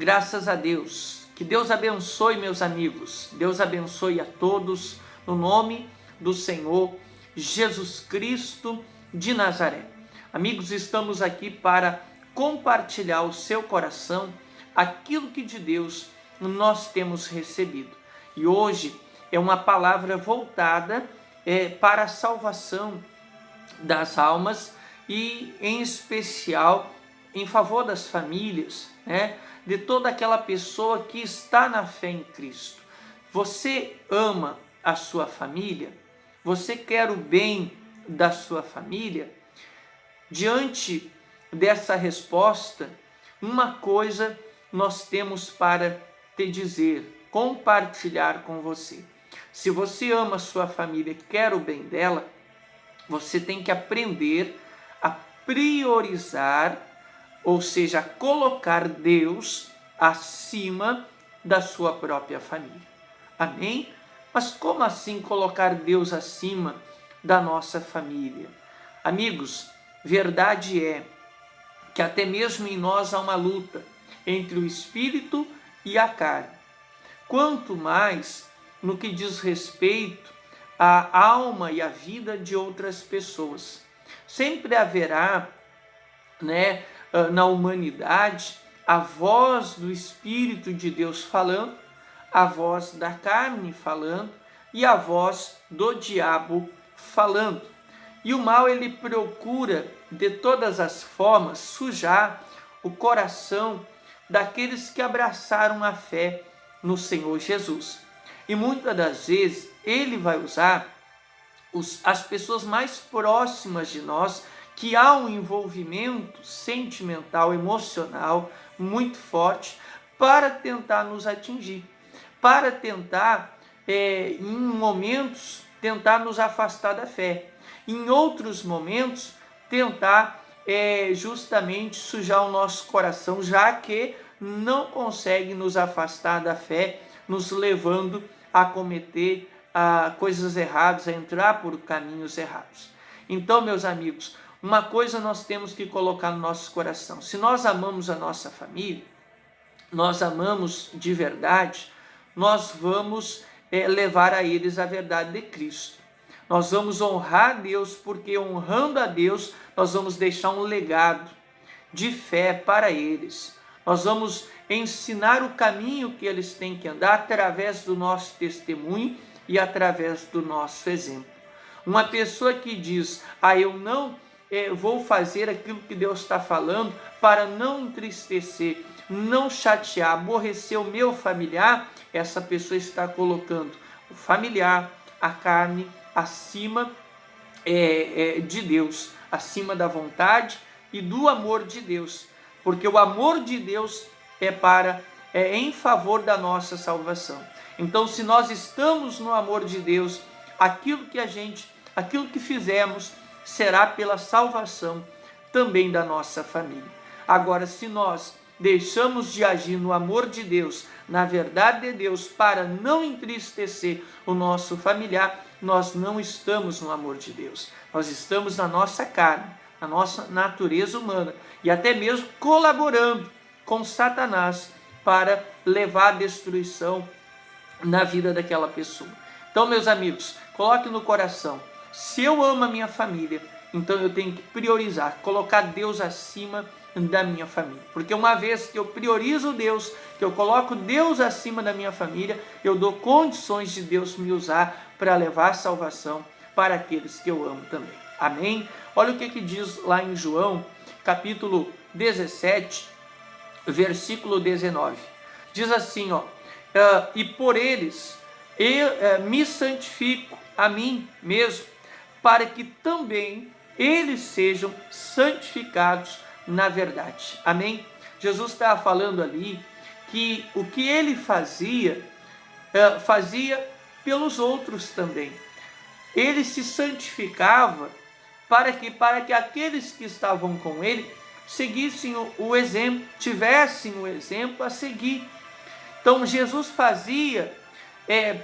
Graças a Deus. Que Deus abençoe, meus amigos. Deus abençoe a todos, no nome do Senhor Jesus Cristo de Nazaré. Amigos, estamos aqui para compartilhar ao seu coração aquilo que de Deus nós temos recebido. E hoje é uma palavra voltada para a salvação das almas e, em especial, em favor das famílias, de toda aquela pessoa que está na fé em Cristo. Você ama a sua família? Você quer o bem da sua família? Diante dessa resposta, uma coisa nós temos para te dizer, compartilhar com você. Se você ama a sua família, quer o bem dela, você tem que aprender a priorizar, ou seja, colocar Deus acima da sua própria família. Amém? Mas como assim colocar Deus acima da nossa família? Amigos, verdade é que até mesmo em nós há uma luta entre o espírito e a carne. Quanto mais no que diz respeito à alma e à vida de outras pessoas. Sempre haverá, na humanidade, a voz do Espírito de Deus falando, a voz da carne falando e a voz do diabo falando. E o mal, ele procura de todas as formas sujar o coração daqueles que abraçaram a fé no Senhor Jesus. E muitas das vezes ele vai usar as pessoas mais próximas de nós, que há um envolvimento sentimental, emocional muito forte, para tentar nos atingir, para tentar, em momentos, tentar nos afastar da fé. Em outros momentos, tentar justamente sujar o nosso coração, já que não consegue nos afastar da fé, nos levando a cometer coisas erradas, a entrar por caminhos errados. Então, meus amigos, uma coisa nós temos que colocar no nosso coração: se nós amamos a nossa família, nós amamos de verdade, nós vamos levar a eles a verdade de Cristo. Nós vamos honrar a Deus, porque honrando a Deus, nós vamos deixar um legado de fé para eles. Nós vamos ensinar o caminho que eles têm que andar através do nosso testemunho e através do nosso exemplo. Uma pessoa que diz: eu não vou fazer aquilo que Deus está falando para não entristecer, não chatear, aborrecer o meu familiar, essa pessoa está colocando o familiar, a carne, acima de Deus, acima da vontade e do amor de Deus, porque o amor de Deus é em favor da nossa salvação. Então, se nós estamos no amor de Deus, aquilo que fizemos será pela salvação também da nossa família. Agora, se nós deixamos de agir no amor de Deus, na verdade de Deus, para não entristecer o nosso familiar, nós não estamos no amor de Deus. Nós estamos na nossa carne, na nossa natureza humana, e até mesmo colaborando com Satanás para levar a destruição na vida daquela pessoa. Então, meus amigos, coloque no coração: se eu amo a minha família, então eu tenho que priorizar, colocar Deus acima da minha família. Porque uma vez que eu priorizo Deus, que eu coloco Deus acima da minha família, eu dou condições de Deus me usar para levar a salvação para aqueles que eu amo também. Amém? Olha o que diz lá em João, capítulo 17, versículo 19. Diz assim, e por eles eu me santifico a mim mesmo, para que também eles sejam santificados na verdade. Amém? Jesus estava falando ali que o que ele fazia pelos outros também. Ele se santificava para que aqueles que estavam com ele seguissem o exemplo, tivessem o exemplo a seguir. Então Jesus fazia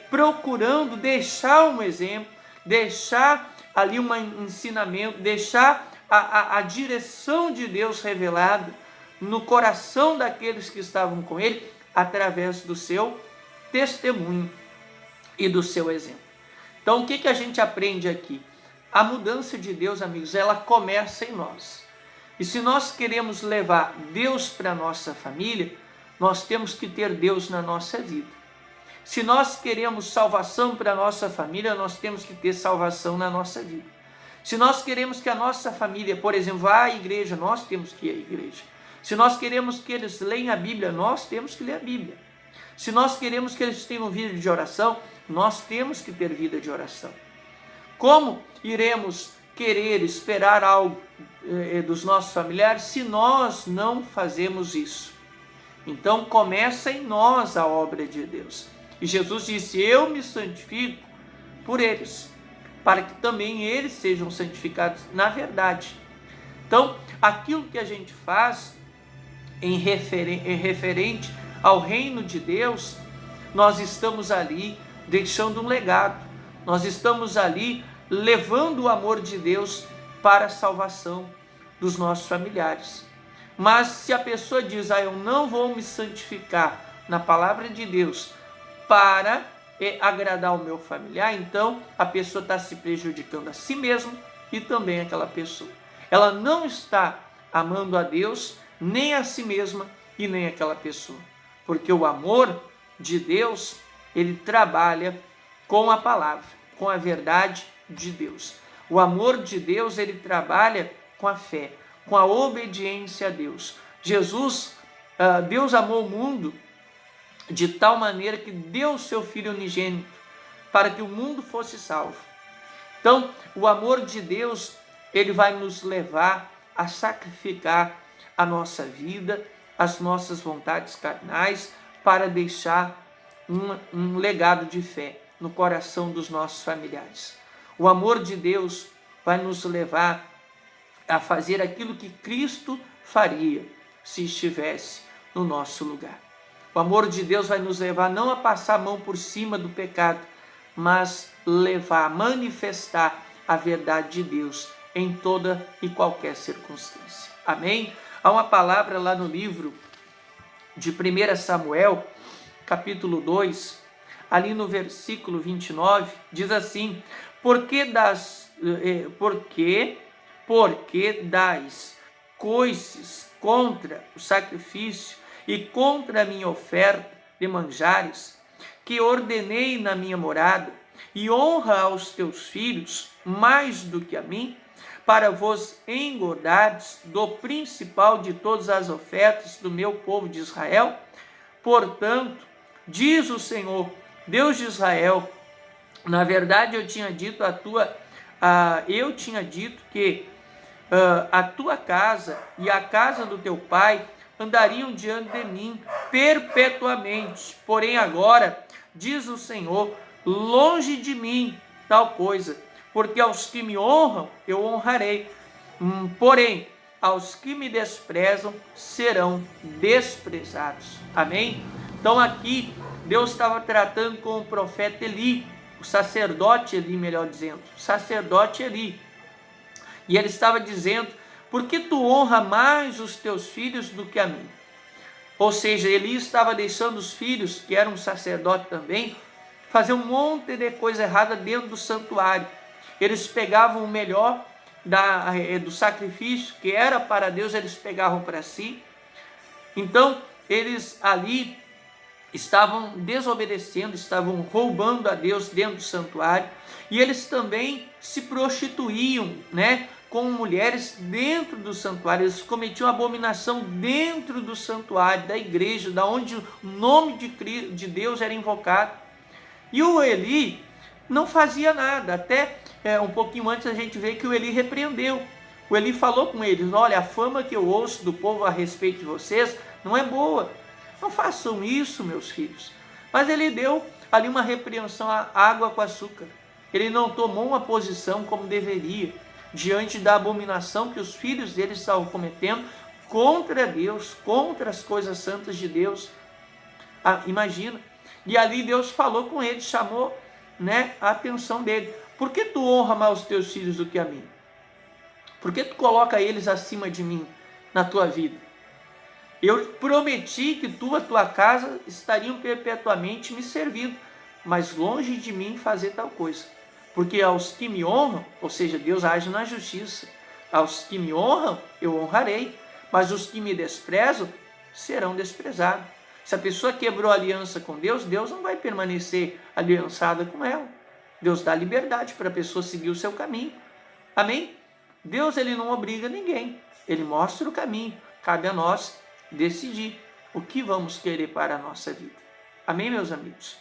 procurando deixar um exemplo, deixar ali um ensinamento, deixar a direção de Deus revelada no coração daqueles que estavam com ele, através do seu testemunho e do seu exemplo. Então, o que a gente aprende aqui? A mudança de Deus, amigos, ela começa em nós. E se nós queremos levar Deus para a nossa família, nós temos que ter Deus na nossa vida. Se nós queremos salvação para a nossa família, nós temos que ter salvação na nossa vida. Se nós queremos que a nossa família, por exemplo, vá à igreja, nós temos que ir à igreja. Se nós queremos que eles leiam a Bíblia, nós temos que ler a Bíblia. Se nós queremos que eles tenham vida de oração, nós temos que ter vida de oração. Como iremos querer esperar algo dos nossos familiares se nós não fazemos isso? Então começa em nós a obra de Deus. E Jesus disse: eu me santifico por eles, para que também eles sejam santificados na verdade. Então, aquilo que a gente faz em referente ao reino de Deus, nós estamos ali deixando um legado. Nós estamos ali levando o amor de Deus para a salvação dos nossos familiares. Mas se a pessoa diz: eu não vou me santificar na palavra de Deus para agradar o meu familiar, então a pessoa está se prejudicando a si mesma e também aquela pessoa. Ela não está amando a Deus, nem a si mesma e nem aquela pessoa. Porque o amor de Deus, ele trabalha com a palavra, com a verdade de Deus. O amor de Deus, ele trabalha com a fé, com a obediência a Deus. Deus amou o mundo de tal maneira que deu o seu Filho unigênito para que o mundo fosse salvo. Então, o amor de Deus, ele vai nos levar a sacrificar a nossa vida, as nossas vontades carnais, para deixar um legado de fé no coração dos nossos familiares. O amor de Deus vai nos levar a fazer aquilo que Cristo faria se estivesse no nosso lugar. O amor de Deus vai nos levar não a passar a mão por cima do pecado, mas levar a manifestar a verdade de Deus em toda e qualquer circunstância. Amém? Há uma palavra lá no livro de 1 Samuel, capítulo 2, ali no versículo 29, diz assim: Porque dais coices contra o sacrifício e contra a minha oferta de manjares, que ordenei na minha morada, e honra aos teus filhos mais do que a mim, para vos engordardes do principal de todas as ofertas do meu povo de Israel? Portanto, diz o Senhor, Deus de Israel, na verdade eu tinha dito que a tua casa e a casa do teu pai andariam diante de mim perpetuamente. Porém agora, diz o Senhor, longe de mim tal coisa, porque aos que me honram eu honrarei, porém aos que me desprezam serão desprezados. Amém? Então aqui Deus estava tratando com o profeta Eli, o sacerdote Eli, melhor dizendo, o sacerdote Eli. E ele estava dizendo: por que tu honra mais os teus filhos do que a mim? Ou seja, Eli estava deixando os filhos, que eram sacerdotes também, fazer um monte de coisa errada dentro do santuário. Eles pegavam o melhor do sacrifício, que era para Deus, eles pegavam para si. Então, eles ali estavam desobedecendo, estavam roubando a Deus dentro do santuário, e eles também se prostituíam, com mulheres dentro do santuário. Eles cometiam abominação dentro do santuário, da igreja, da onde o nome de Deus era invocado. E o Eli não fazia nada, até um pouquinho antes a gente vê que o Eli repreendeu. O Eli falou com eles: olha, a fama que eu ouço do povo a respeito de vocês não é boa, não façam isso, meus filhos. Mas ele deu ali uma repreensão à água com açúcar. Ele não tomou uma posição como deveria, diante da abominação que os filhos dele estavam cometendo contra Deus, contra as coisas santas de Deus. Imagina. E ali Deus falou com ele, chamou a atenção dele. Por que tu honra mais os teus filhos do que a mim? Por que tu coloca eles acima de mim na tua vida? Eu prometi que tu e a tua casa estariam perpetuamente me servindo, mas longe de mim fazer tal coisa. Porque aos que me honram, ou seja, Deus age na justiça, aos que me honram eu honrarei, mas os que me desprezam serão desprezados. Se a pessoa quebrou a aliança com Deus, Deus não vai permanecer aliançada com ela. Deus dá liberdade para a pessoa seguir o seu caminho. Amém? Deus, ele não obriga ninguém, ele mostra o caminho. Cabe a nós decidir o que vamos querer para a nossa vida. Amém, meus amigos?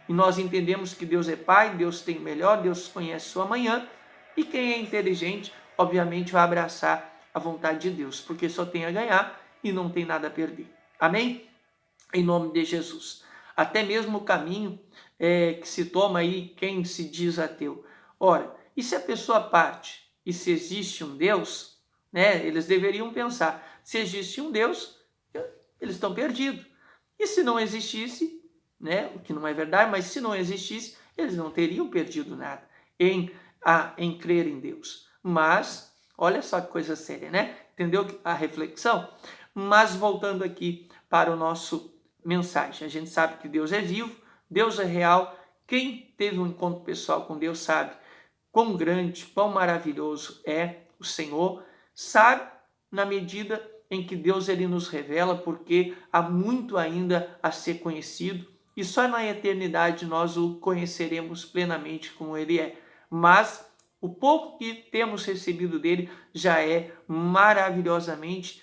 E nós entendemos que Deus é Pai, Deus tem o melhor, Deus conhece o amanhã, e quem é inteligente, obviamente, vai abraçar a vontade de Deus, porque só tem a ganhar e não tem nada a perder. Amém? Em nome de Jesus. Até mesmo o caminho que se toma aí, quem se diz ateu. Ora, e se a pessoa parte, e se existe um Deus, né, eles deveriam pensar, se existe um Deus, eles estão perdidos. E se não existisse, né, o que não é verdade, mas se não existisse, eles não teriam perdido nada em crer em Deus. Mas, olha só que coisa séria, né? Entendeu a reflexão? Mas voltando aqui para o nosso mensagem, a gente sabe que Deus é vivo, Deus é real. Quem teve um encontro pessoal com Deus sabe quão grande, quão maravilhoso é o Senhor, sabe na medida em que Deus ele nos revela, porque há muito ainda a ser conhecido e só na eternidade nós o conheceremos plenamente como ele é. Mas o pouco que temos recebido dele já é maravilhosamente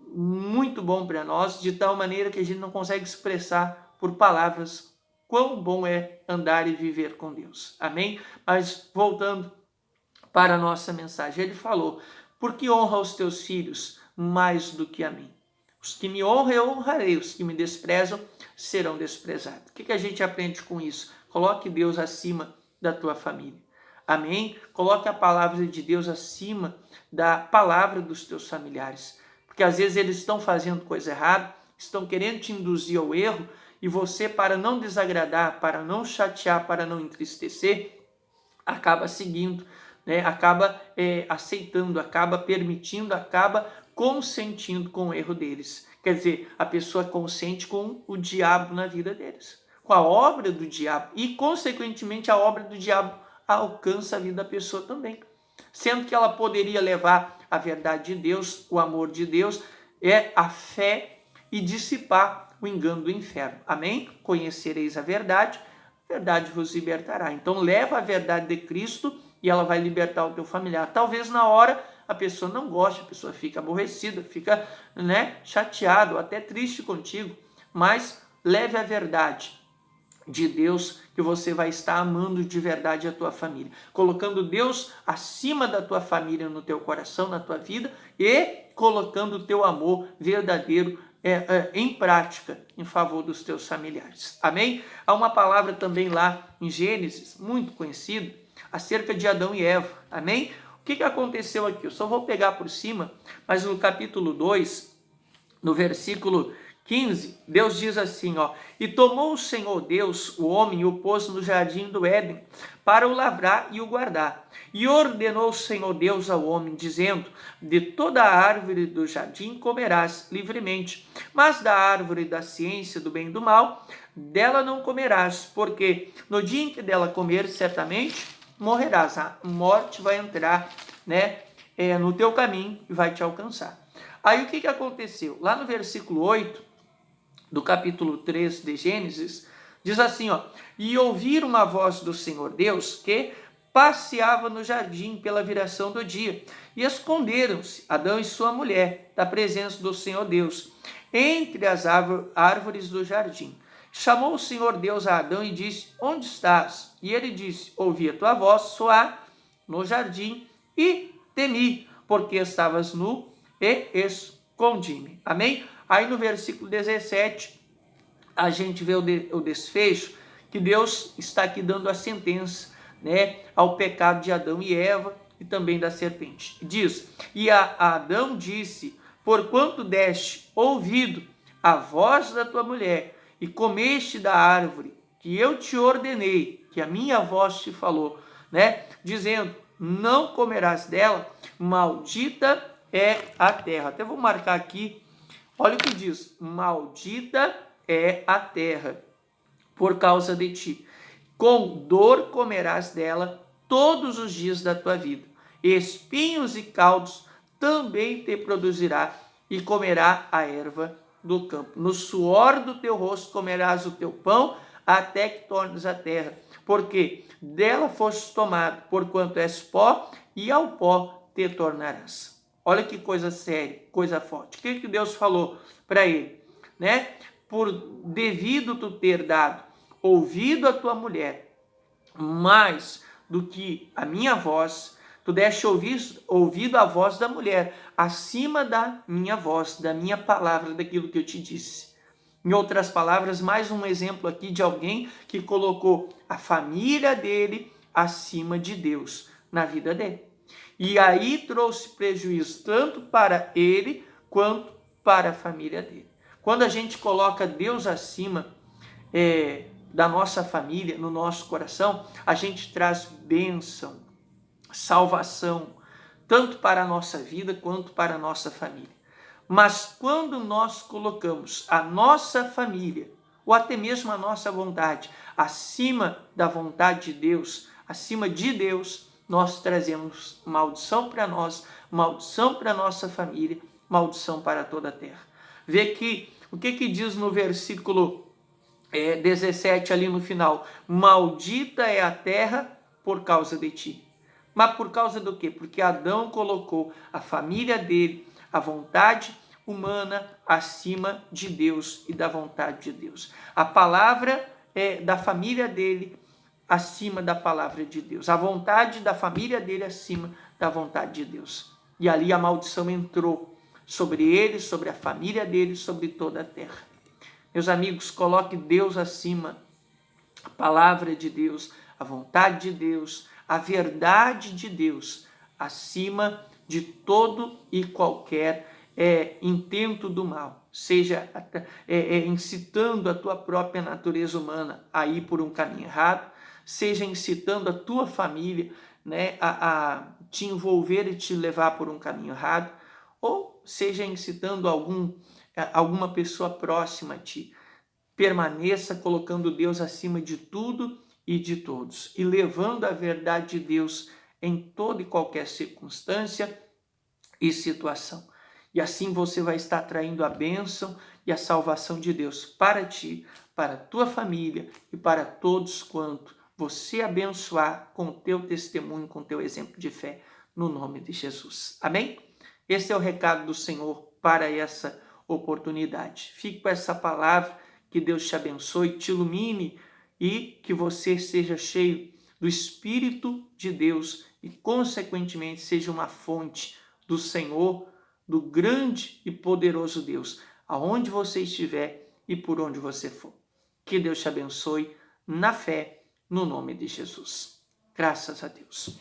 muito bom para nós, de tal maneira que a gente não consegue expressar por palavras quão bom é andar e viver com Deus. Amém? Mas voltando para a nossa mensagem, ele falou, porque honra os teus filhos mais do que a mim. Os que me honram eu honrarei, os que me desprezam serão desprezados. O que a gente aprende com isso? Coloque Deus acima da tua família. Amém? Coloque a palavra de Deus acima da palavra dos teus familiares. Porque às vezes eles estão fazendo coisa errada, estão querendo te induzir ao erro, e você, para não desagradar, para não chatear, para não entristecer, acaba seguindo, né? Acaba aceitando, acaba permitindo, acaba consentindo com o erro deles. Quer dizer, a pessoa consente com o diabo na vida deles, com a obra do diabo, e consequentemente a obra do diabo alcança a vida da pessoa também, sendo que ela poderia levar a verdade de Deus, o amor de Deus, a fé, e dissipar o engano do inferno. Amém? Conhecereis a verdade vos libertará. Então leva a verdade de Cristo e ela vai libertar o teu familiar. Talvez na hora a pessoa não goste, a pessoa fica aborrecida, fica, chateado, até triste contigo, mas leve a verdade de Deus, que você vai estar amando de verdade a tua família, colocando Deus acima da tua família no teu coração, na tua vida, e colocando o teu amor verdadeiro em prática em favor dos teus familiares. Amém? Há uma palavra também lá em Gênesis, muito conhecida, acerca de Adão e Eva. Amém? O que aconteceu aqui? Eu só vou pegar por cima, mas no capítulo 2, no versículo 15, Deus diz assim, e tomou o Senhor Deus o homem e o pôs no jardim do Éden para o lavrar e o guardar. E ordenou o Senhor Deus ao homem, dizendo, de toda a árvore do jardim comerás livremente, mas da árvore da ciência do bem e do mal, dela não comerás, porque no dia em que dela comer, certamente morrerás. A morte vai entrar, no teu caminho e vai te alcançar. Aí o que aconteceu? Lá no versículo 8, do capítulo 3 de Gênesis, diz assim, e ouviram a voz do Senhor Deus que passeava no jardim pela viração do dia, e esconderam-se Adão e sua mulher da presença do Senhor Deus, entre as árvores do jardim. Chamou o Senhor Deus a Adão e disse, onde estás? E ele disse, ouvi a tua voz soar no jardim e temi, porque estavas nu e escondi-me. Amém? Aí no versículo 17, a gente vê o desfecho, que Deus está aqui dando a sentença, ao pecado de Adão e Eva e também da serpente. Diz, e Adão disse, porquanto deste ouvido a voz da tua mulher e comeste da árvore que eu te ordenei, que a minha voz te falou, dizendo, não comerás dela, maldita é a terra. Até vou marcar aqui Olha o que diz: maldita é a terra por causa de ti. Com dor comerás dela todos os dias da tua vida. Espinhos e caldos também te produzirá, e comerá a erva do campo. No suor do teu rosto comerás o teu pão, até que tornes a terra, porque dela fostes tomado, porquanto és pó, e ao pó te tornarás. Olha que coisa séria, coisa forte. O que Deus falou para ele, né? Por devido tu ter dado ouvido a tua mulher, mais do que a minha voz, tu deste ouvido a voz da mulher, acima da minha voz, da minha palavra, daquilo que eu te disse. Em outras palavras, mais um exemplo aqui de alguém que colocou a família dele acima de Deus na vida dele. E aí trouxe prejuízo tanto para ele quanto para a família dele. Quando a gente coloca Deus acima da nossa família, no nosso coração, a gente traz bênção, salvação, tanto para a nossa vida quanto para a nossa família. Mas quando nós colocamos a nossa família, ou até mesmo a nossa vontade, acima da vontade de Deus, acima de Deus, nós trazemos maldição para nós, maldição para a nossa família, maldição para toda a terra. Vê que o que diz no versículo 17 ali no final: maldita é a terra por causa de ti. Mas por causa do quê? Porque Adão colocou a família dele, a vontade humana acima de Deus e da vontade de Deus. A palavra da família dele acima da palavra de Deus. A vontade da família dele acima da vontade de Deus. E ali a maldição entrou sobre ele, sobre a família dele, sobre toda a terra. Meus amigos, coloque Deus acima, a palavra de Deus, a vontade de Deus, a verdade de Deus, acima de todo e qualquer intento do mal, seja incitando a tua própria natureza humana a ir por um caminho errado, seja incitando a tua família, né, a te envolver e te levar por um caminho errado, ou seja incitando alguma pessoa próxima a ti. Permaneça colocando Deus acima de tudo e de todos, e levando a verdade de Deus em toda e qualquer circunstância e situação. E assim você vai estar traindo a bênção e a salvação de Deus para ti, para a tua família e para todos quanto você abençoar com o teu testemunho, com o teu exemplo de fé, no nome de Jesus. Amém? Esse é o recado do Senhor para essa oportunidade. Fique com essa palavra, que Deus te abençoe, te ilumine e que você seja cheio do Espírito de Deus e, consequentemente, seja uma fonte do Senhor, do grande e poderoso Deus, aonde você estiver e por onde você for. Que Deus te abençoe na fé, no nome de Jesus. Graças a Deus.